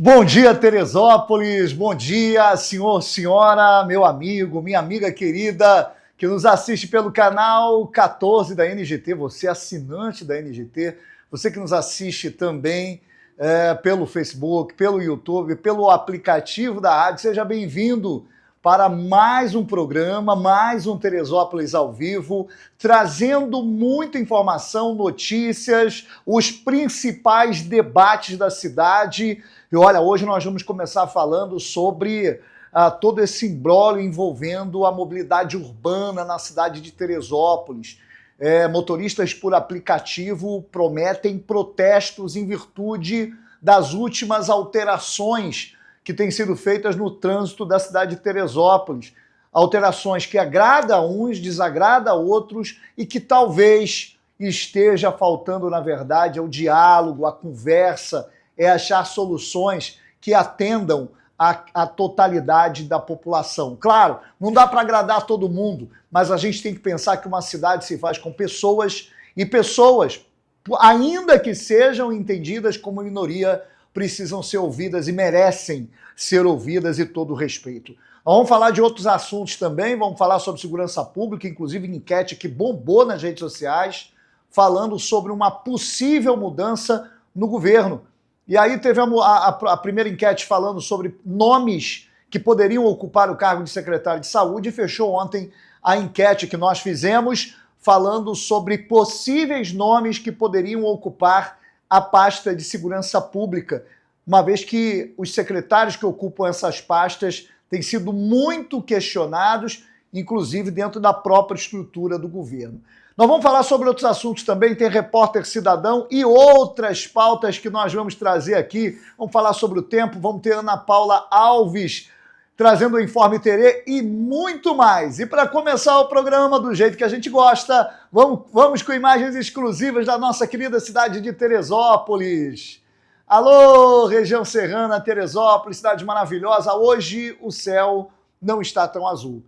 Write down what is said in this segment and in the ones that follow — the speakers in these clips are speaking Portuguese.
Bom dia, Teresópolis, bom dia, senhor, senhora, meu amigo, minha amiga querida, que nos assiste pelo canal 14 da NGT, você assinante da NGT, você que nos assiste também pelo Facebook, pelo YouTube, pelo aplicativo da rádio, seja bem-vindo para mais um programa, mais um Teresópolis ao vivo, trazendo muita informação, notícias, os principais debates da cidade. E olha, hoje nós vamos começar falando sobre todo esse imbróglio envolvendo a mobilidade urbana na cidade de Teresópolis. Motoristas por aplicativo prometem protestos em virtude das últimas alterações que têm sido feitas no trânsito da cidade de Teresópolis. Alterações que agradam a uns, desagradam a outros e que talvez esteja faltando, na verdade, o diálogo, a conversa, achar soluções que atendam à totalidade da população. Claro, não dá para agradar todo mundo, mas a gente tem que pensar que uma cidade se faz com pessoas e pessoas, ainda que sejam entendidas como minoria, precisam ser ouvidas e merecem ser ouvidas e todo o respeito. Vamos falar de outros assuntos também, vamos falar sobre segurança pública, inclusive enquete que bombou nas redes sociais, falando sobre uma possível mudança no governo. E aí teve a primeira enquete falando sobre nomes que poderiam ocupar o cargo de secretário de saúde e fechou ontem a enquete que nós fizemos falando sobre possíveis nomes que poderiam ocupar a pasta de segurança pública, uma vez que os secretários que ocupam essas pastas têm sido muito questionados, inclusive dentro da própria estrutura do governo. Nós vamos falar sobre outros assuntos também, tem Repórter Cidadão e outras pautas que nós vamos trazer aqui. Vamos falar sobre o tempo, vamos ter Ana Paula Alves trazendo o Informe Terê e muito mais. E para começar o programa do jeito que a gente gosta, vamos com imagens exclusivas da nossa querida cidade de Teresópolis. Alô, região serrana, Teresópolis, cidade maravilhosa. Hoje o céu não está tão azul.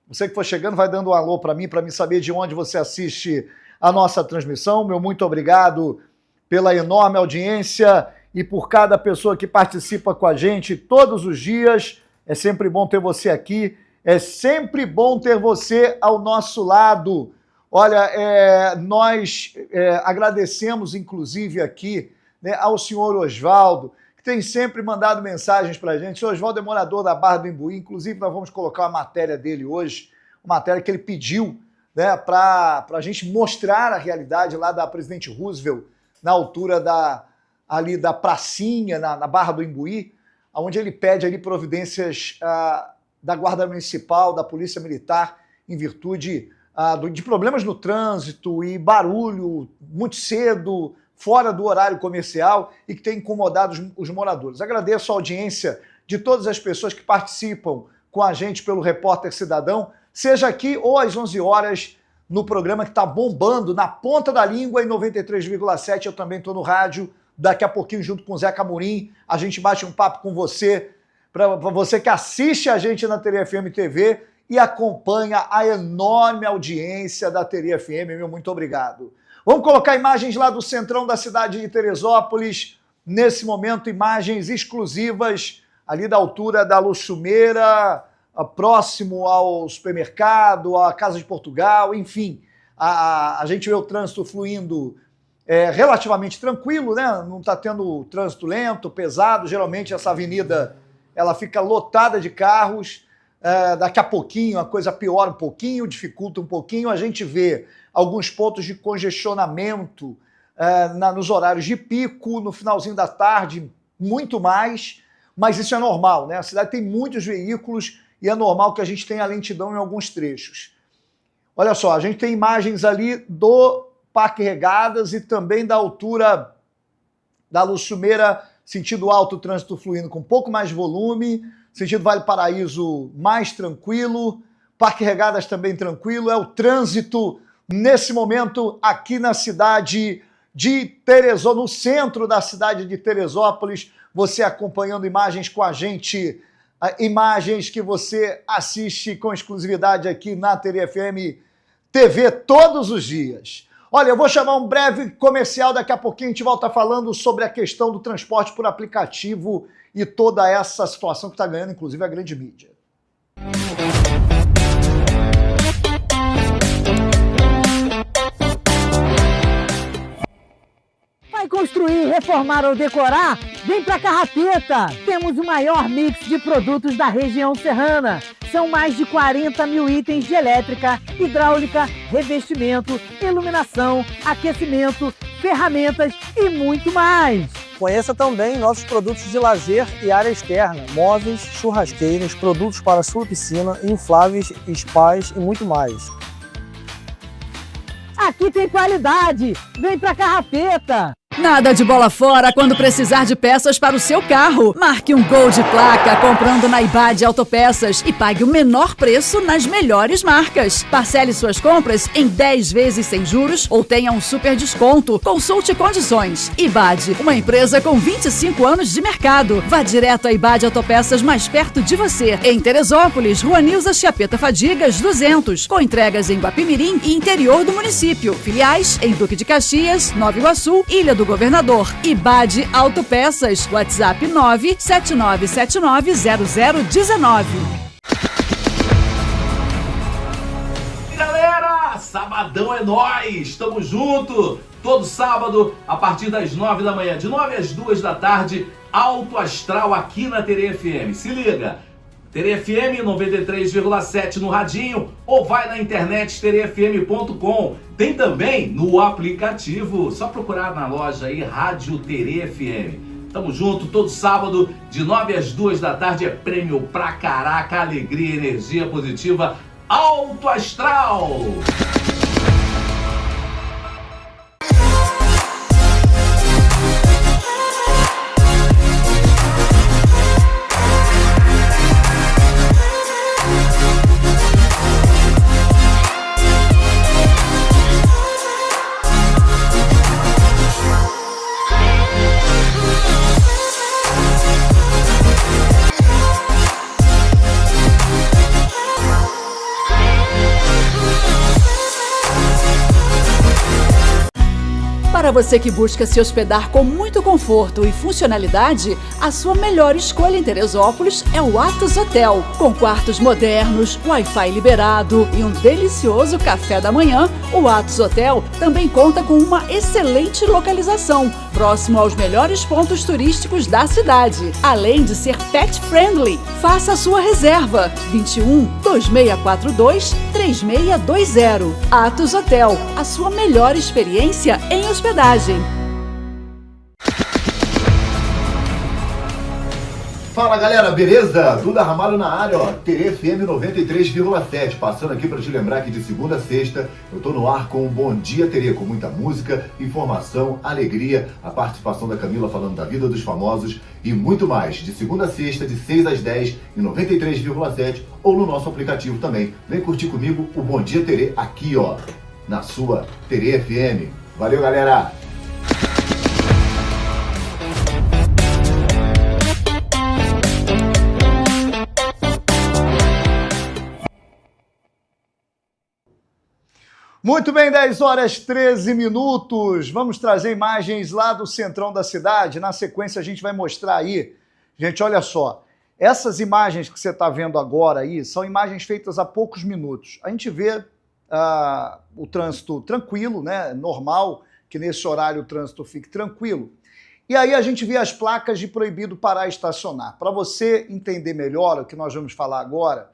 Você que for chegando vai dando um alô para mim saber de onde você assiste a nossa transmissão. Meu muito obrigado pela enorme audiência e por cada pessoa que participa com a gente todos os dias. É sempre bom ter você aqui, é sempre bom ter você ao nosso lado. Olha, nós agradecemos, inclusive, aqui ao senhor Oswaldo, que tem sempre mandado mensagens para a gente. O senhor Oswaldo é morador da Barra do Imbuí, inclusive nós vamos colocar uma matéria dele hoje, uma matéria que ele pediu para a gente mostrar a realidade lá da Presidente Roosevelt, na altura ali da pracinha, na Barra do Imbuí, onde ele pede ali providências da Guarda Municipal, da Polícia Militar, em virtude de problemas no trânsito e barulho muito cedo, fora do horário comercial e que tem incomodado os moradores. Agradeço a audiência de todas as pessoas que participam com a gente pelo Repórter Cidadão, seja aqui ou às 11 horas no programa que está bombando na ponta da língua em 93,7. Eu também estou no rádio. Daqui a pouquinho, junto com o Zeca Amorim, a gente bate um papo com você, para você que assiste a gente na Terê FM TV e acompanha a enorme audiência da Terê FM. Meu muito obrigado. Vamos colocar imagens lá do centrão da cidade de Teresópolis. Nesse momento, imagens exclusivas ali da altura da Luxumeira, próximo ao supermercado, à Casa de Portugal, enfim. A gente vê o trânsito fluindo relativamente tranquilo, né? Não está tendo trânsito lento, pesado. Geralmente essa avenida ela fica lotada de carros. Daqui a pouquinho a coisa piora um pouquinho, dificulta um pouquinho. A gente vê alguns pontos de congestionamento nos horários de pico, no finalzinho da tarde, muito mais. Mas isso é normal, né? A cidade tem muitos veículos e é normal que a gente tenha lentidão em alguns trechos. Olha só, a gente tem imagens ali do Parque Regadas e também da altura da Luxumeira, sentido alto, trânsito fluindo com um pouco mais de volume, sentido Vale Paraíso mais tranquilo, Parque Regadas também tranquilo, é o trânsito nesse momento aqui na cidade de Teresópolis, no centro da cidade de Teresópolis, você acompanhando imagens com a gente, imagens que você assiste com exclusividade aqui na Terê FM TV todos os dias. Olha, eu vou chamar um breve comercial, daqui a pouquinho a gente volta falando sobre a questão do transporte por aplicativo e toda essa situação que está ganhando, inclusive, a grande mídia. Vai construir, reformar ou decorar? Vem pra Carrapeta! Temos o maior mix de produtos da região serrana. São mais de 40 mil itens de elétrica, hidráulica, revestimento, iluminação, aquecimento, ferramentas e muito mais. Conheça também nossos produtos de lazer e área externa, móveis, churrasqueiras, produtos para sua piscina, infláveis, spas e muito mais. Aqui tem qualidade! Vem pra Carrapeta! Nada de bola fora quando precisar de peças para o seu carro. Marque um gol de placa comprando na Ibad Autopeças e pague o menor preço nas melhores marcas. Parcele suas compras em 10 vezes sem juros ou tenha um super desconto. Consulte condições. Ibad, uma empresa com 25 anos de mercado. Vá direto à Ibad Autopeças mais perto de você. Em Teresópolis, Rua Nilza Chiapeta Fadigas, 200. Com entregas em Guapimirim e interior do município. Filiais em Duque de Caxias, Nova Iguaçu, Ilha do Governador. Ibad Autopeças, WhatsApp 979790019. Galera, sabadão é nóis, tamo junto, todo sábado a partir das 9 da manhã, de 9 às 2 da tarde, Alto Astral aqui na Tere FM, se liga, Tere FM 93,7 no radinho ou vai na internet terefm.com. Tem também no aplicativo, só procurar na loja aí, Rádio Tere FM. Tamo junto, todo sábado, de 9 às 2 da tarde, é prêmio pra caraca, alegria, energia positiva, Alto Astral! Para você que busca se hospedar com muito conforto e funcionalidade, a sua melhor escolha em Teresópolis é o Atos Hotel. Com quartos modernos, Wi-Fi liberado e um delicioso café da manhã, o Atos Hotel também conta com uma excelente localização, próximo aos melhores pontos turísticos da cidade, além de ser pet friendly. Faça a sua reserva 21 2642 3620. Atos Hotel, a sua melhor experiência em hospedagem. Fala galera, beleza? Duda Ramalho na área, ó, Tere FM 93,7, passando aqui para te lembrar que de segunda a sexta eu tô no ar com o Bom Dia Tere, com muita música, informação, alegria, a participação da Camila falando da vida dos famosos e muito mais, de segunda a sexta, de 6 às 10 em 93,7 ou no nosso aplicativo também. Vem curtir comigo o Bom Dia Tere aqui, ó, na sua Tere FM. Valeu, galera! Muito bem, 10 horas 13 minutos. Vamos trazer imagens lá do centrão da cidade. Na sequência, a gente vai mostrar aí. Gente, olha só. Essas imagens que você está vendo agora aí são imagens feitas há poucos minutos. A gente vê o trânsito tranquilo, né? Normal, que nesse horário o trânsito fique tranquilo. E aí a gente vê as placas de proibido parar e estacionar. Para você entender melhor o que nós vamos falar agora,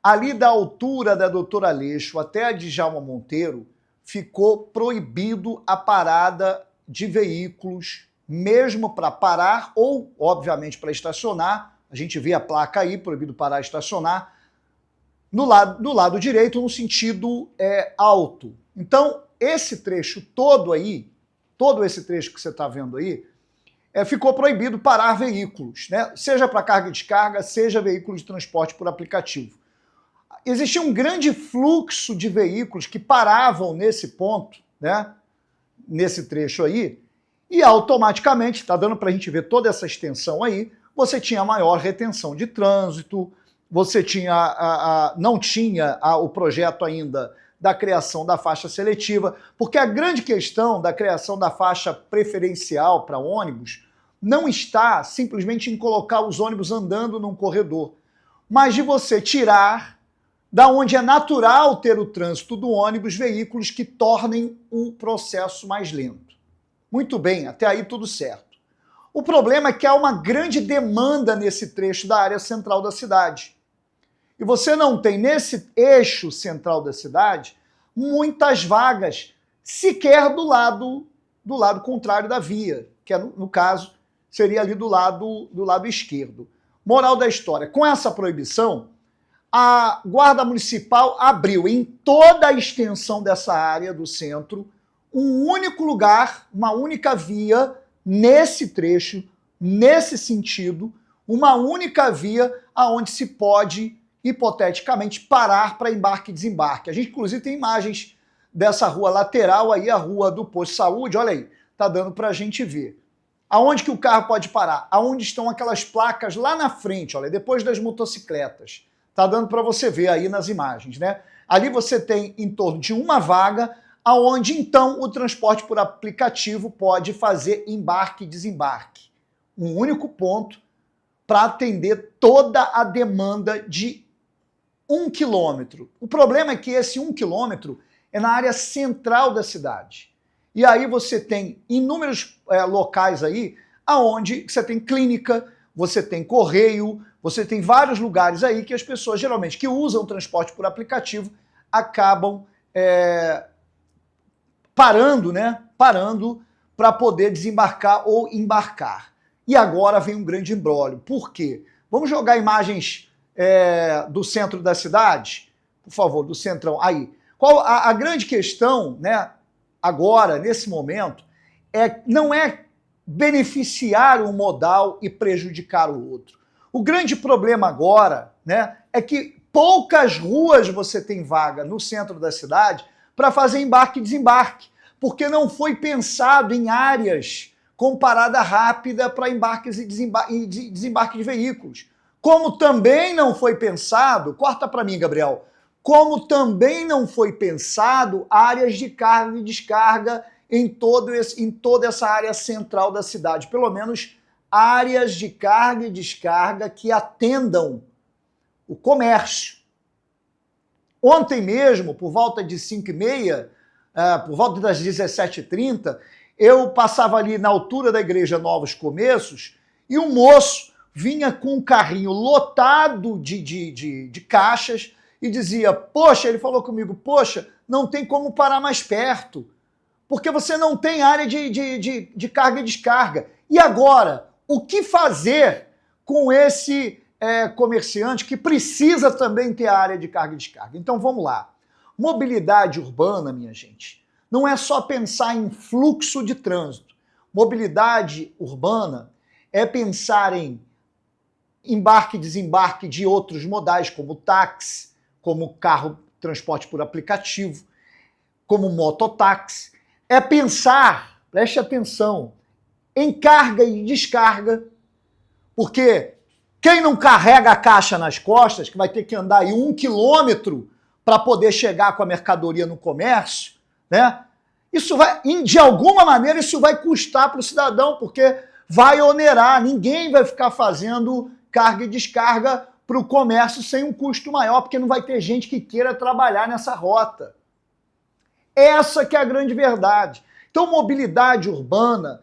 ali da altura da Doutor Aleixo até a Djalma Monteiro, ficou proibido a parada de veículos, mesmo para parar ou, obviamente, para estacionar. A gente vê a placa aí, proibido parar e estacionar, no lado direito, no sentido alto. Então, esse trecho todo aí, todo esse trecho que você está vendo aí, ficou proibido parar veículos, né? Seja para carga e descarga, seja veículo de transporte por aplicativo. Existia um grande fluxo de veículos que paravam nesse ponto, né? Nesse trecho aí, e automaticamente, está dando para a gente ver toda essa extensão aí, você tinha maior retenção de trânsito, você tinha não tinha o projeto ainda da criação da faixa seletiva, porque a grande questão da criação da faixa preferencial para ônibus não está simplesmente em colocar os ônibus andando num corredor, mas de você tirar da onde é natural ter o trânsito do ônibus veículos que tornem o processo mais lento. Muito bem, até aí tudo certo. O problema é que há uma grande demanda nesse trecho da área central da cidade. E você não tem nesse eixo central da cidade muitas vagas sequer do lado contrário da via, que é, no caso seria ali do lado esquerdo. Moral da história, com essa proibição, a Guarda Municipal abriu em toda a extensão dessa área do centro um único lugar, uma única via nesse trecho, nesse sentido, uma única via aonde se pode, hipoteticamente, parar para embarque e desembarque. A gente, inclusive, tem imagens dessa rua lateral aí, a rua do Posto de Saúde, olha aí, tá dando para a gente ver. Aonde que o carro pode parar? Aonde estão aquelas placas lá na frente, olha, depois das motocicletas. Tá dando para você ver aí nas imagens, né? Ali você tem em torno de uma vaga, aonde então o transporte por aplicativo pode fazer embarque e desembarque. Um único ponto para atender toda a demanda de 1 quilômetro. O problema é que esse 1 quilômetro é na área central da cidade. E aí você tem inúmeros locais aí, aonde você tem clínica, você tem correio, você tem vários lugares aí que as pessoas, geralmente, que usam o transporte por aplicativo, acabam parando para poder desembarcar ou embarcar. E agora vem um grande imbróglio. Por quê? Vamos jogar imagens do centro da cidade? Por favor, do centrão. Aí. Qual a grande questão, né, agora, nesse momento, não é beneficiar um modal e prejudicar o outro. O grande problema agora, né, é que poucas ruas você tem vaga no centro da cidade para fazer embarque e desembarque, porque não foi pensado em áreas com parada rápida para embarques e desembarque de veículos. Como também não foi pensado, corta para mim, Gabriel, como também não foi pensado áreas de carga e descarga em toda essa área central da cidade, pelo menos áreas de carga e descarga que atendam o comércio. Ontem mesmo, por volta de 5h30, por volta das 17h30, eu passava ali na altura da Igreja Novos Começos e um moço vinha com um carrinho lotado de caixas e dizia, poxa, ele falou comigo, poxa, não tem como parar mais perto, porque você não tem área de carga e descarga. E agora, o que fazer com esse comerciante que precisa também ter área de carga e descarga? Então vamos lá. Mobilidade urbana, minha gente, não é só pensar em fluxo de trânsito. Mobilidade urbana é pensar em embarque e desembarque de outros modais, como táxi, como carro, transporte por aplicativo, como mototáxi. É pensar, preste atenção, em carga e descarga, porque quem não carrega a caixa nas costas, que vai ter que andar aí 1 quilômetro para poder chegar com a mercadoria no comércio, né? Isso vai, de alguma maneira, isso vai custar para o cidadão, porque vai onerar, ninguém vai ficar fazendo carga e descarga para o comércio sem um custo maior, porque não vai ter gente que queira trabalhar nessa rota. Essa que é a grande verdade. Então, mobilidade urbana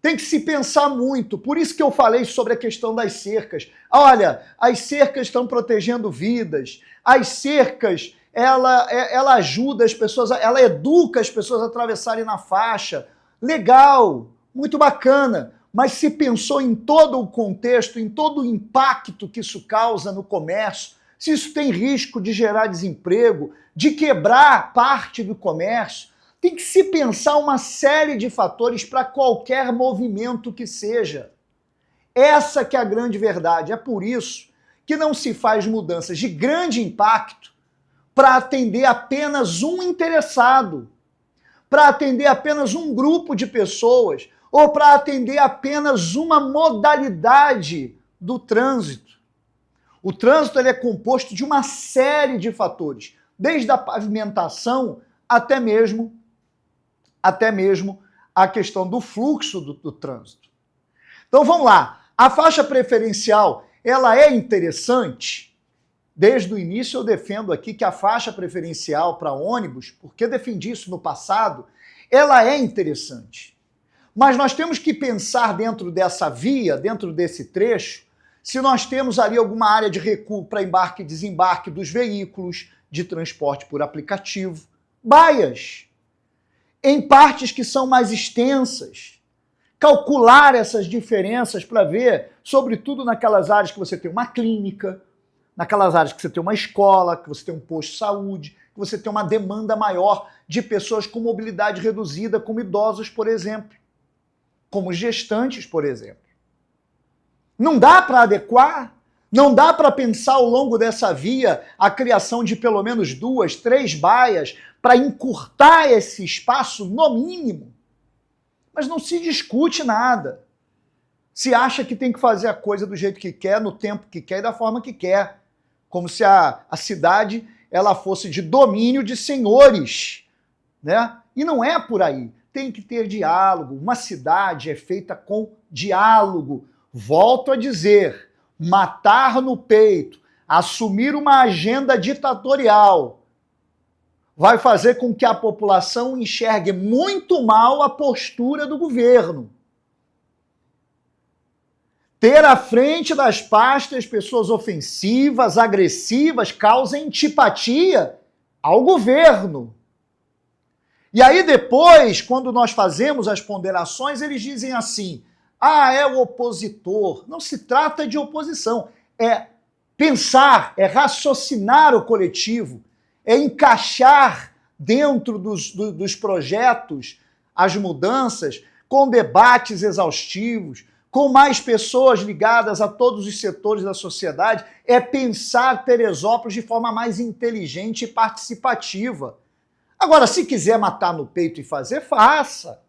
tem que se pensar muito. Por isso que eu falei sobre a questão das cercas. Olha, as cercas estão protegendo vidas. As cercas, ela ajuda as pessoas, ela educa as pessoas a atravessarem na faixa. Legal, muito bacana. Mas se pensou em todo o contexto, em todo o impacto que isso causa no comércio, se isso tem risco de gerar desemprego, de quebrar parte do comércio, tem que se pensar uma série de fatores para qualquer movimento que seja. Essa que é a grande verdade. É por isso que não se faz mudanças de grande impacto para atender apenas um interessado, para atender apenas um grupo de pessoas, ou para atender apenas uma modalidade do trânsito. O trânsito ele é composto de uma série de fatores, desde a pavimentação até mesmo a questão do fluxo do trânsito. Então vamos lá. A faixa preferencial, ela é interessante? Desde o início eu defendo aqui que a faixa preferencial para ônibus, porque defendi isso no passado, ela é interessante. Mas nós temos que pensar dentro dessa via, dentro desse trecho, se nós temos ali alguma área de recuo para embarque e desembarque dos veículos de transporte por aplicativo, baias, em partes que são mais extensas. Calcular essas diferenças para ver, sobretudo naquelas áreas que você tem uma clínica, naquelas áreas que você tem uma escola, que você tem um posto de saúde, que você tem uma demanda maior de pessoas com mobilidade reduzida, como idosos, por exemplo, como gestantes, por exemplo. Não dá para adequar? Não dá para pensar ao longo dessa via a criação de pelo menos 2, 3 baias para encurtar esse espaço no mínimo? Mas não se discute nada. Se acha que tem que fazer a coisa do jeito que quer, no tempo que quer e da forma que quer. Como se a cidade ela fosse de domínio de senhores, né? E não é por aí. Tem que ter diálogo. Uma cidade é feita com diálogo. Volto a dizer, matar no peito, assumir uma agenda ditatorial, vai fazer com que a população enxergue muito mal a postura do governo. Ter à frente das pastas pessoas ofensivas, agressivas, causa antipatia ao governo. E aí depois, quando nós fazemos as ponderações, eles dizem assim, é o opositor. Não se trata de oposição, é pensar, é raciocinar o coletivo, é encaixar dentro dos projetos as mudanças com debates exaustivos, com mais pessoas ligadas a todos os setores da sociedade, é pensar Teresópolis de forma mais inteligente e participativa. Agora, se quiser matar no peito e fazer, faça.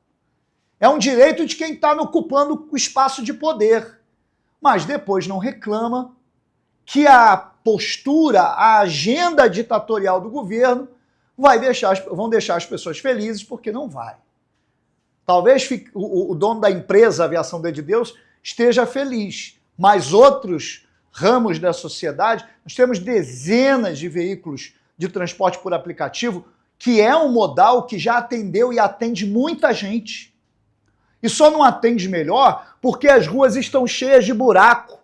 É um direito de quem está ocupando o espaço de poder. Mas depois não reclama que a postura, a agenda ditatorial do governo vão deixar as pessoas felizes, porque não vai. Talvez o dono da empresa Aviação Dia de Deus esteja feliz, mas outros ramos da sociedade, nós temos dezenas de veículos de transporte por aplicativo, que é um modal que já atendeu e atende muita gente. E só não atende melhor porque as ruas estão cheias de buraco,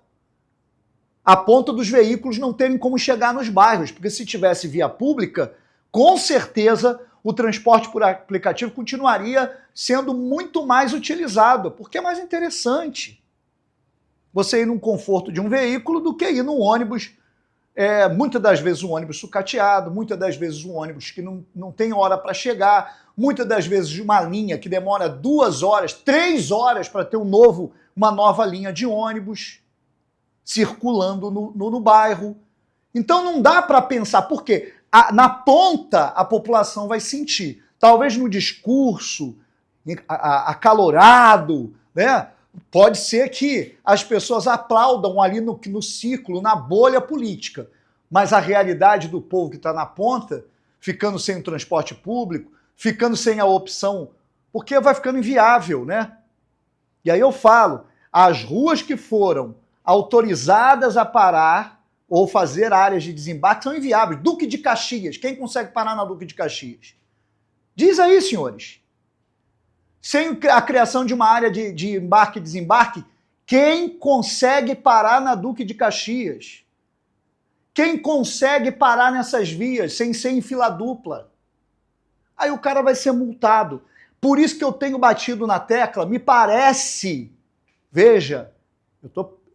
a ponto dos veículos não terem como chegar nos bairros, porque se tivesse via pública, com certeza o transporte por aplicativo continuaria sendo muito mais utilizado, porque é mais interessante você ir num conforto de um veículo do que ir num ônibus, muitas das vezes um ônibus sucateado, muitas das vezes um ônibus que não tem hora para chegar, muitas das vezes uma linha que demora 2 horas, 3 horas para ter uma nova linha de ônibus circulando no bairro. Então não dá para pensar, por quê? Na ponta a população vai sentir, talvez no discurso acalorado, né? Pode ser que as pessoas aplaudam ali no círculo, na bolha política, mas a realidade do povo que está na ponta, ficando sem o transporte público, ficando sem a opção, porque vai ficando inviável, né? E aí eu falo, as ruas que foram autorizadas a parar ou fazer áreas de desembarque são inviáveis. Duque de Caxias, quem consegue parar na Duque de Caxias? Diz aí, senhores. Sem a criação de uma área de embarque e desembarque, quem consegue parar na Duque de Caxias? Quem consegue parar nessas vias sem ser em fila dupla? Aí o cara vai ser multado. Por isso que eu tenho batido na tecla, me parece, veja,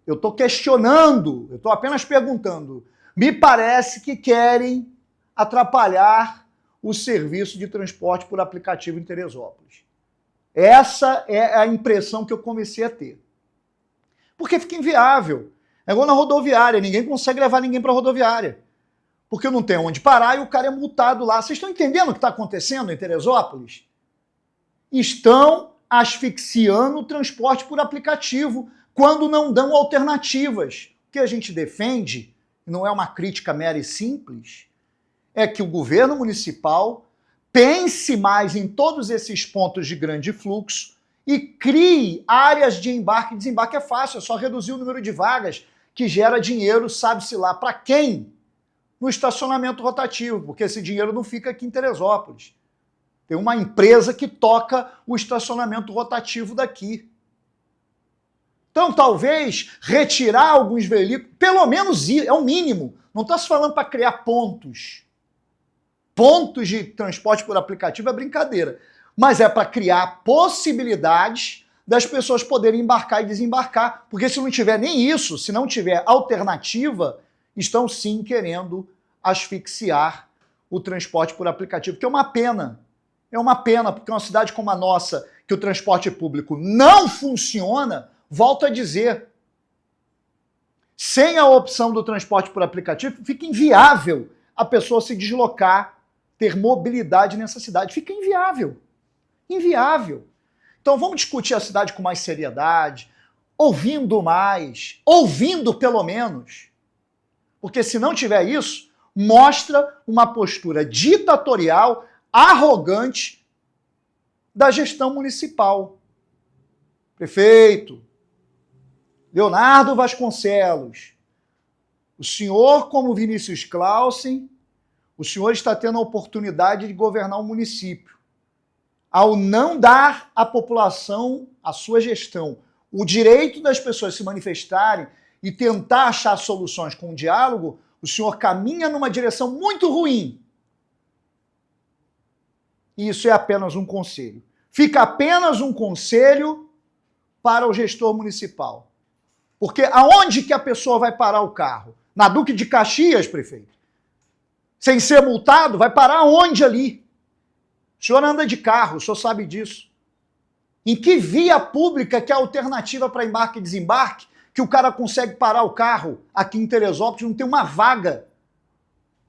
eu estou questionando, eu estou apenas perguntando, me parece que querem atrapalhar o serviço de transporte por aplicativo em Teresópolis. Essa é a impressão que eu comecei a ter. Porque fica inviável. É igual na rodoviária, ninguém consegue levar ninguém para a rodoviária. Porque não tem onde parar e o cara é multado lá. Vocês estão entendendo o que está acontecendo em Teresópolis? Estão asfixiando o transporte por aplicativo quando não dão alternativas. O que a gente defende, não é uma crítica mera e simples, é que o governo municipal pense mais em todos esses pontos de grande fluxo e crie áreas de embarque e desembarque. É fácil, é só reduzir o número de vagas, que gera dinheiro, sabe-se lá para quem? No estacionamento rotativo, porque esse dinheiro não fica aqui em Teresópolis. Tem uma empresa que toca o estacionamento rotativo daqui. Então, talvez, retirar alguns veículos, pelo menos é o mínimo. Não está se falando para criar pontos. Pontos de transporte por aplicativo é brincadeira. Mas é para criar possibilidades das pessoas poderem embarcar e desembarcar. Porque se não tiver nem isso, se não tiver alternativa, estão sim querendo asfixiar o transporte por aplicativo, que é uma pena. É uma pena, porque uma cidade como a nossa, que o transporte público não funciona, volto a dizer, sem a opção do transporte por aplicativo, fica inviável a pessoa se deslocar, ter mobilidade nessa cidade. Fica inviável. Inviável. Então vamos discutir a cidade com mais seriedade, ouvindo mais, ouvindo pelo menos. Porque se não tiver isso, mostra uma postura ditatorial, arrogante da gestão municipal. Prefeito, Leonardo Vasconcelos, o senhor, como Vinícius Clausen, o senhor está tendo a oportunidade de governar o município. Ao não dar à população, a sua gestão, o direito das pessoas se manifestarem e tentar achar soluções com o diálogo, o senhor caminha numa direção muito ruim. E isso é apenas um conselho. Fica apenas um conselho para o gestor municipal. Porque aonde que a pessoa vai parar o carro? Na Duque de Caxias, prefeito? Sem ser multado, vai parar onde ali? O senhor anda de carro, o senhor sabe disso. Em que via pública que é a alternativa para embarque e desembarque, que o cara consegue parar o carro aqui em Teresópolis, não tem uma vaga?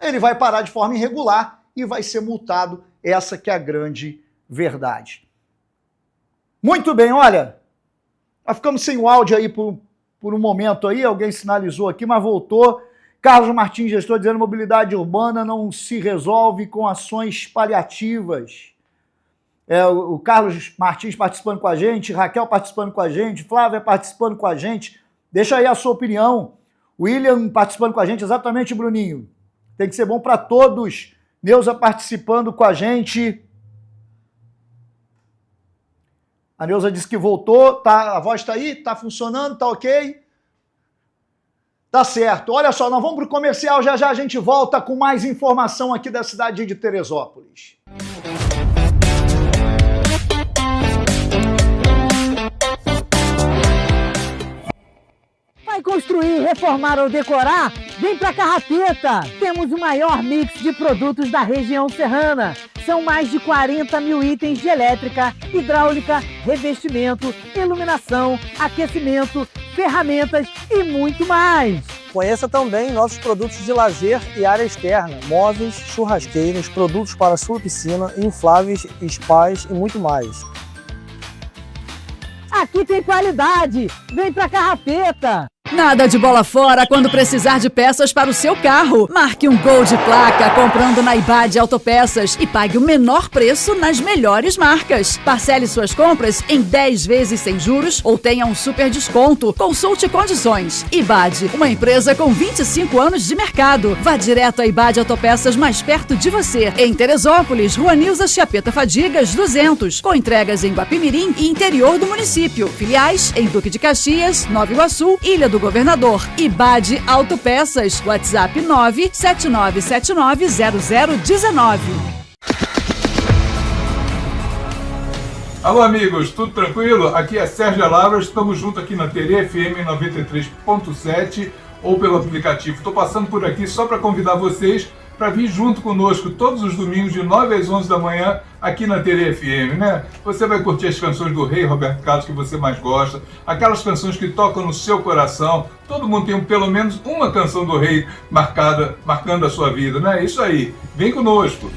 Ele vai parar de forma irregular e vai ser multado. Essa que é a grande verdade. Muito bem, olha, nós ficamos sem o áudio aí por um momento aí, alguém sinalizou aqui, mas voltou. Carlos Martins, gestor, dizendo que mobilidade urbana não se resolve com ações paliativas. O Carlos Martins participando com a gente, Raquel participando com a gente, Flávia participando com a gente. Deixa aí a sua opinião. William participando com a gente, exatamente, Bruninho. Tem que ser bom para todos. Neuza participando com a gente. A Neuza disse que voltou, tá, a voz está aí, está funcionando, está ok? Tá certo. Olha só, nós vamos para o comercial, já já a gente volta com mais informação aqui da cidade de Teresópolis. Vai construir, reformar ou decorar? Vem pra Carrapeta! Temos o maior mix de produtos da região serrana. São mais de 40 mil itens de elétrica, hidráulica, revestimento, iluminação, aquecimento, ferramentas e muito mais. Conheça também nossos produtos de lazer e área externa, móveis, churrasqueiras, produtos para sua piscina, infláveis, spas e muito mais. Aqui tem qualidade! Vem pra Carrapeta! Nada de bola fora quando precisar de peças para o seu carro. Marque um Gol de placa comprando na IBAD Autopeças e pague o menor preço nas melhores marcas. Parcele suas compras em 10 vezes sem juros ou tenha um super desconto. Consulte condições. IBAD, uma empresa com 25 anos de mercado. Vá direto à IBAD Autopeças mais perto de você. Em Teresópolis, Rua Nilza Chiapeta Fadigas, 200. Com entregas em Guapimirim e interior do município. Filiais em Duque de Caxias, Nova Iguaçu, Ilha do Governador. IBAD Autopeças. WhatsApp 979790019. Alô, amigos, tudo tranquilo? Aqui é Sérgio Lavras, estamos juntos aqui na TV FM 93.7 ou pelo aplicativo. Estou passando por aqui só para convidar vocês para vir junto conosco todos os domingos de 9 às 11 da manhã aqui na TV FM, né? Você vai curtir as canções do Rei Roberto Carlos que você mais gosta, aquelas canções que tocam no seu coração. Todo mundo tem pelo menos uma canção do Rei marcando a sua vida, né? Isso aí, vem conosco.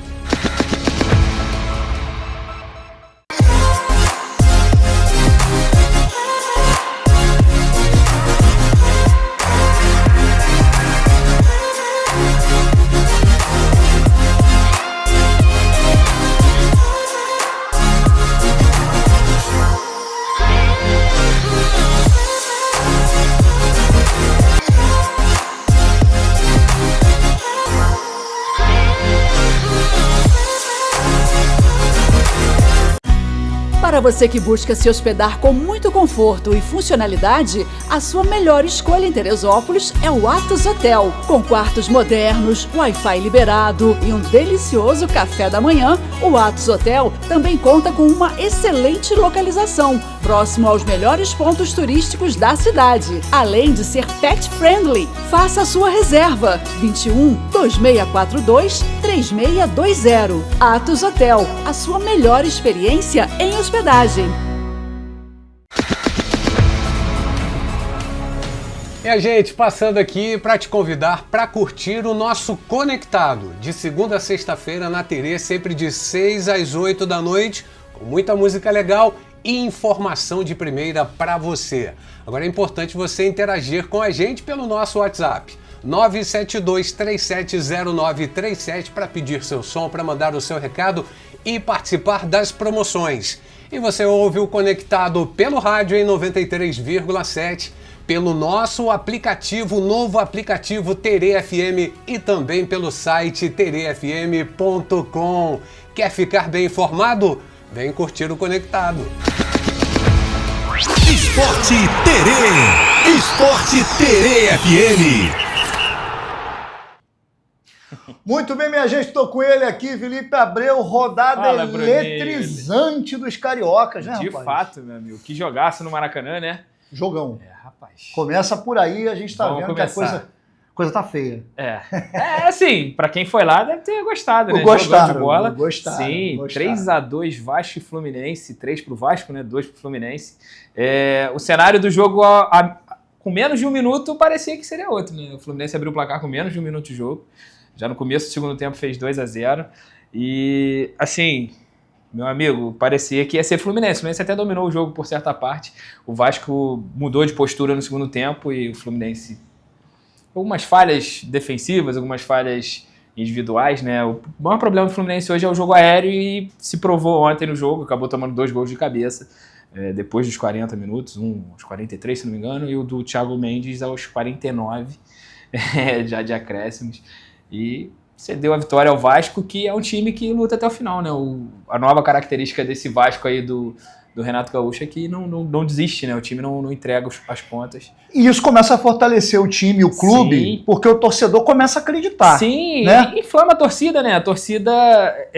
Para você que busca se hospedar com muito conforto e funcionalidade, a sua melhor escolha em Teresópolis é o Atos Hotel. Com quartos modernos, Wi-Fi liberado e um delicioso café da manhã, o Atos Hotel também conta com uma excelente localização, próximo aos melhores pontos turísticos da cidade, além de ser pet friendly. Faça a sua reserva 21 2642 3620. Atos Hotel, a sua melhor experiência em hospedagem. E gente, passando aqui para te convidar para curtir o nosso Conectado, de segunda a sexta-feira na TV, sempre de 6 às 8 da noite, com muita música legal e informação de primeira para você. Agora é importante você interagir com a gente pelo nosso WhatsApp, 972370937, para pedir seu som, para mandar o seu recado e participar das promoções. E você ouve o Conectado pelo rádio em 93,7, pelo nosso aplicativo, novo aplicativo TV FM, e também pelo site tvfm.com. Quer ficar bem informado? Vem curtir o Conectado. Esporte Terê. Esporte Terê FM. Muito bem, minha gente, estou com ele aqui, Felipe Abreu, rodada Fala, eletrizante dos cariocas, né, De rapaz? fato, meu amigo, que jogaço no Maracanã, né? Jogão. Rapaz. Começa por aí, a gente tá Vamos vendo começar. que a coisa tá feia. Assim, pra quem foi lá deve ter gostado, né? Gostaram, Jogando de bola. gostaram, Sim, gostaram. 3-2 Vasco e Fluminense, 3 pro Vasco, né? 2 pro Fluminense. O cenário do jogo, com menos de um minuto, parecia que seria outro, né? O Fluminense abriu o placar com menos de um minuto de jogo. Já no começo do segundo tempo fez 2-0. E, assim, meu amigo, parecia que ia ser Fluminense. O Fluminense até dominou o jogo por certa parte. O Vasco mudou de postura no segundo tempo e o Fluminense... Algumas falhas defensivas, algumas falhas individuais, né? O maior problema do Fluminense hoje é o jogo aéreo e se provou ontem no jogo. Acabou tomando 2 gols de cabeça depois dos 40 minutos, um aos 43, se não me engano, e o do Thiago Mendes aos 49, já de acréscimos. E cedeu a vitória ao Vasco, que é um time que luta até o final, né? A nova característica desse Vasco aí do Renato Gaúcho é que não desiste, né? O time não entrega as pontas. E isso começa a fortalecer o time, o clube, Sim. porque o torcedor começa a acreditar. Sim, né? e inflama a torcida, né? A torcida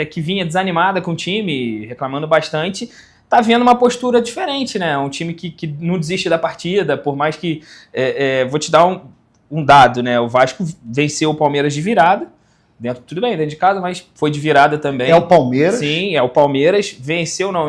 que vinha desanimada com o time, reclamando bastante, tá vendo uma postura diferente, né? Um time que não desiste da partida, por mais que... vou te dar um dado, né? O Vasco venceu o Palmeiras de virada, tudo bem, dentro de casa, mas foi de virada também. É o Palmeiras. Sim, é o Palmeiras.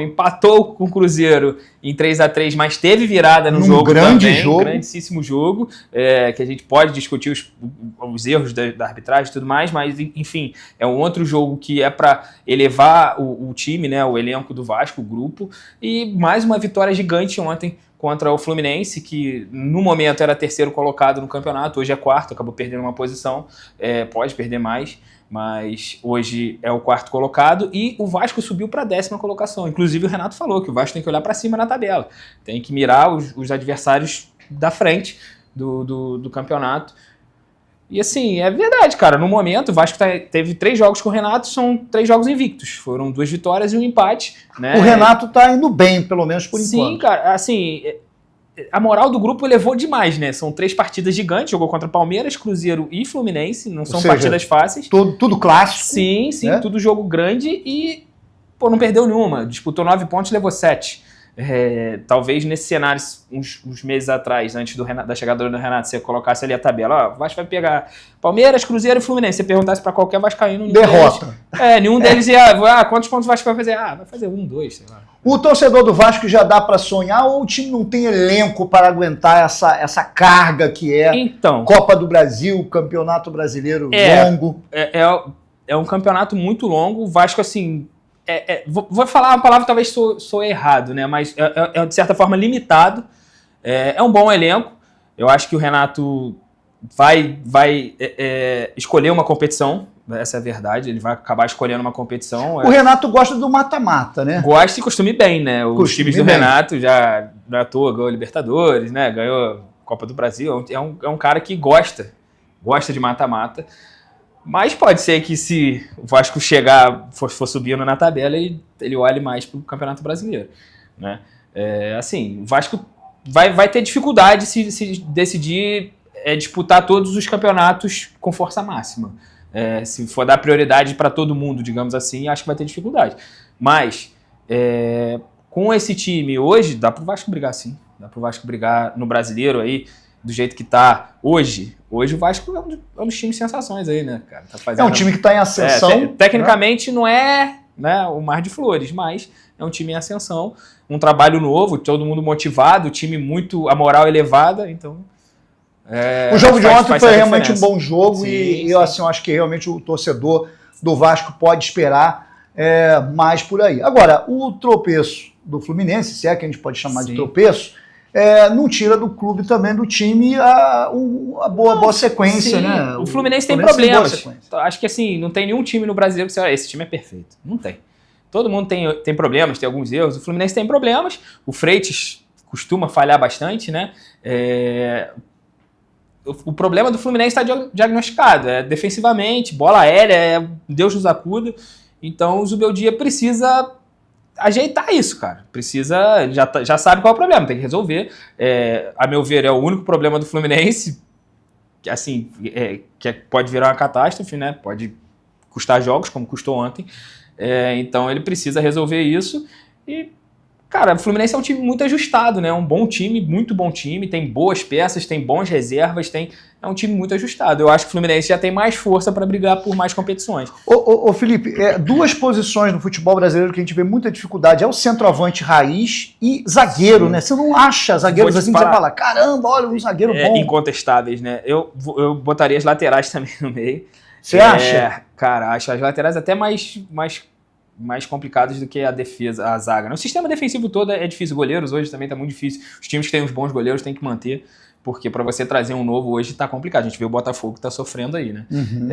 Empatou com o Cruzeiro em 3-3, mas teve virada no jogo grande também. jogo. Grandíssimo jogo, que a gente pode discutir os erros da arbitragem e tudo mais, mas, enfim, é um outro jogo que é para elevar o time, né, o elenco do Vasco, o grupo, e mais uma vitória gigante ontem contra o Fluminense, que no momento era terceiro colocado no campeonato, hoje é quarto, acabou perdendo uma posição, pode perder mais, mas hoje é o quarto colocado, e o Vasco subiu para a 10ª colocação. Inclusive o Renato falou que o Vasco tem que olhar para cima na tabela, tem que mirar os adversários da frente do campeonato. E assim, é verdade, cara, no momento o Vasco teve 3 jogos com o Renato, são 3 jogos invictos, foram 2 vitórias e um empate, né? O Renato tá indo bem, pelo menos por enquanto. Sim, cara, assim, a moral do grupo elevou demais, né? São 3 partidas gigantes, jogou contra Palmeiras, Cruzeiro e Fluminense, não são partidas fáceis. Tudo clássico. Sim, né? Tudo jogo grande e, não perdeu nenhuma, disputou 9 pontos e levou 7. Talvez nesse cenário, uns meses atrás, antes da chegada do Renato, você colocasse ali a tabela, o Vasco vai pegar Palmeiras, Cruzeiro e Fluminense. Você perguntasse pra qualquer vascaíno, derrota. Nenhum deles ia, quantos pontos o Vasco vai fazer? Vai fazer 1, 2, sei lá. O torcedor do Vasco já dá pra sonhar ou o time não tem elenco para aguentar essa carga que é Copa do Brasil, Campeonato Brasileiro longo? É um campeonato muito longo. O Vasco, assim... vou falar uma palavra, talvez sou errado, né? Mas é de certa forma limitado. É um bom elenco. Eu acho que o Renato vai escolher uma competição. Essa é a verdade. Ele vai acabar escolhendo uma competição. O Renato gosta do mata-mata, né? Gosta e costume bem, né? Os times do Renato já não é à toa ganhou Libertadores, né? Ganhou Copa do Brasil. É um cara que gosta de mata-mata. Mas pode ser que se o Vasco for subindo na tabela, ele olhe mais para o Campeonato Brasileiro. né? Assim, o Vasco vai ter dificuldade se decidir disputar todos os campeonatos com força máxima. Se for dar prioridade para todo mundo, digamos assim, acho que vai ter dificuldade. Mas, com esse time hoje, dá pro Vasco brigar sim. Dá pro Vasco brigar no Brasileiro aí, do jeito que tá hoje. Hoje o Vasco é um dos times sensações aí, né, cara? Tá fazendo... É um time que tá em ascensão. Tecnicamente não é, né, o mar de flores, mas é um time em ascensão. Um trabalho novo, todo mundo motivado, o time muito, a moral elevada, então... O jogo de ontem foi realmente um bom jogo. Sim, e sim. eu assim, eu acho que realmente o torcedor do Vasco pode esperar mais por aí. Agora, o tropeço do Fluminense, se é que a gente pode chamar de tropeço, não tira do clube também, do time, a boa sequência, Sim, né? O Fluminense tem boa problemas. sequência. Acho que assim, não tem nenhum time no Brasileiro que você olha, esse time é perfeito. Não tem. Todo mundo tem problemas, tem alguns erros. O Fluminense tem problemas. O Freitas costuma falhar bastante, né? O problema do Fluminense está diagnosticado. Defensivamente, bola aérea, Deus nos acuda. Então o Zubeldia precisa ajeitar isso, cara. Precisa, já sabe qual é o problema, tem que resolver. A meu ver, é o único problema do Fluminense, que assim, que pode virar uma catástrofe, né? Pode custar jogos, como custou ontem. Então ele precisa resolver isso. E, cara, o Fluminense é um time muito ajustado, né? Um bom time, muito bom time, tem boas peças, tem bons reservas, é um time muito ajustado. Eu acho que o Fluminense já tem mais força para brigar por mais competições. Ô Felipe, duas posições no futebol brasileiro que a gente vê muita dificuldade é o centroavante raiz e zagueiro, né? Você não acha zagueiros assim que você fala, caramba, olha, um zagueiro bom. Incontestáveis, né? Eu botaria as laterais também no meio. Você acha? Cara, acho as laterais até mais complicadas do que a defesa, a zaga, né? O sistema defensivo todo é difícil. Goleiros hoje também tá muito difícil. Os times que têm os bons goleiros têm que manter, porque para você trazer um novo hoje tá complicado. A gente vê o Botafogo que tá sofrendo aí, né? Uhum.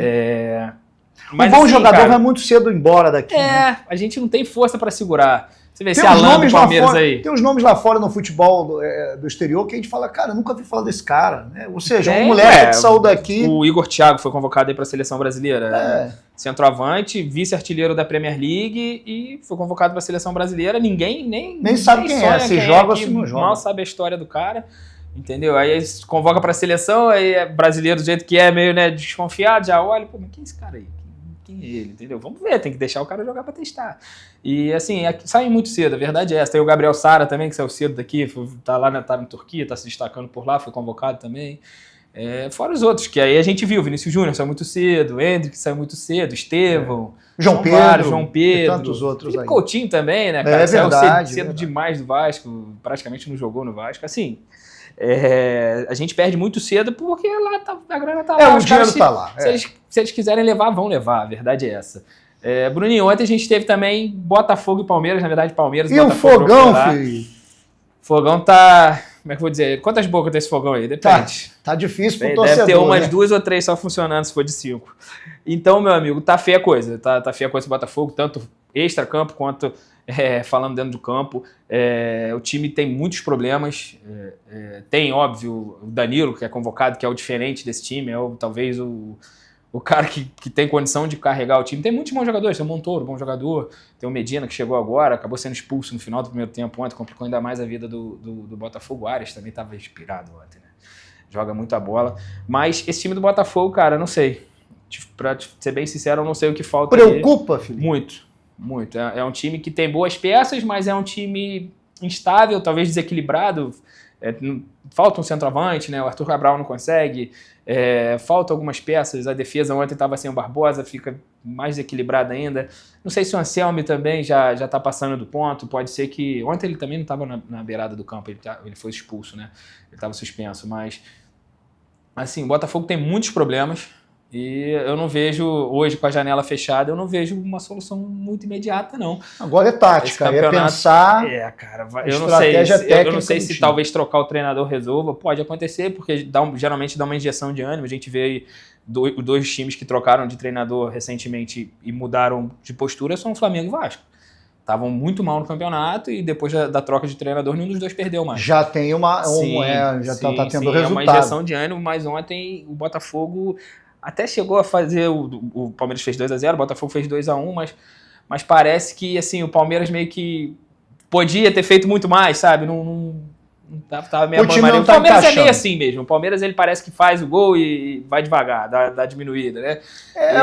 Mas, um bom assim, jogador cara, vai muito cedo embora daqui. né? A gente não tem força para segurar. Você vê Tem esse Alan do Palmeiras aí. Tem uns nomes lá fora no futebol do exterior que a gente fala, cara, eu nunca vi falar desse cara, né? Ou seja, um moleque que saiu daqui... O Igor Thiago foi convocado aí para a seleção brasileira. Centroavante, vice-artilheiro da Premier League e foi convocado para a seleção brasileira. Ninguém nem sabe quem é, se joga ou se não joga. Mal sabe a história do cara, entendeu? Aí convoca para a seleção, aí é brasileiro do jeito que é, meio, né, desconfiado, já olha, pô, mas quem é esse cara aí? Quem é ele, entendeu? Vamos ver, tem que deixar o cara jogar para testar. E assim, saem muito cedo, a verdade é essa. Tem o Gabriel Sara também, que saiu cedo daqui, tá na Turquia, tá se destacando por lá, foi convocado também. Fora os outros, que aí a gente viu, Vinícius Júnior saiu muito cedo, o Hendrick saiu muito cedo, Estevão, João Pedro, e tantos outros Felipe aí. Coutinho também, né, cara? Saiu cedo demais do Vasco, praticamente não jogou no Vasco, assim... a gente perde muito cedo porque lá a grana tá lá. O dinheiro tá lá. Se eles quiserem levar, vão levar, a verdade é essa. Bruninho, ontem a gente teve também Botafogo e Palmeiras, na verdade Palmeiras e Botafogo. E o Fogão, filho? Fogão tá... Como é que eu vou dizer? Quantas bocas tem esse fogão aí? Depende. Tá difícil pro torcedor, deve ter umas né? 2 ou 3 só funcionando, se for de 5. Então, meu amigo, tá feia a coisa. Tá feia a coisa do Botafogo, tanto extra-campo quanto falando dentro do campo. O time tem muitos problemas. Tem, óbvio, o Danilo, que é convocado, que é o diferente desse time, talvez o cara que tem condição de carregar o time. Tem muitos bons jogadores, tem o Montoro, bom jogador, tem o Medina, que chegou agora, acabou sendo expulso no final do primeiro tempo ontem, complicou ainda mais a vida do Botafogo. O Arias também estava inspirado ontem, né? Joga muita bola. Mas esse time do Botafogo, cara, não sei. Pra ser bem sincero, eu não sei o que falta. Preocupa, Felipe? Muito. É um time que tem boas peças, mas é um time instável, talvez desequilibrado. Falta um centroavante, né? O Arthur Cabral não consegue. Falta algumas peças. A defesa ontem estava sem o Barbosa, fica mais desequilibrada ainda. Não sei se o Anselmi também já está passando do ponto. Pode ser que... Ontem ele também não estava na beirada do campo, ele foi expulso, né? Ele estava suspenso, mas... Assim, o Botafogo tem muitos problemas e eu não vejo, hoje com a janela fechada, eu não vejo uma solução muito imediata, não. Agora é tática, é pensar... cara, eu não sei se talvez trocar o treinador resolva. Pode acontecer, porque geralmente dá uma injeção de ânimo. A gente vê aí dois times que trocaram de treinador recentemente e mudaram de postura, são o Flamengo e o Vasco. Estavam muito mal no campeonato e depois da troca de treinador, nenhum dos dois perdeu mais. Já tem tá tendo resultado. É uma injeção de ânimo, mas ontem o Botafogo até chegou a fazer, o Palmeiras fez 2-0, o Botafogo fez 2-1, mas parece que assim, o Palmeiras meio que podia ter feito muito mais, sabe? Não tava meio O time não o tá Palmeiras é encaixando. meio assim mesmo. O Palmeiras ele parece que faz o gol e vai devagar, dá diminuída, né?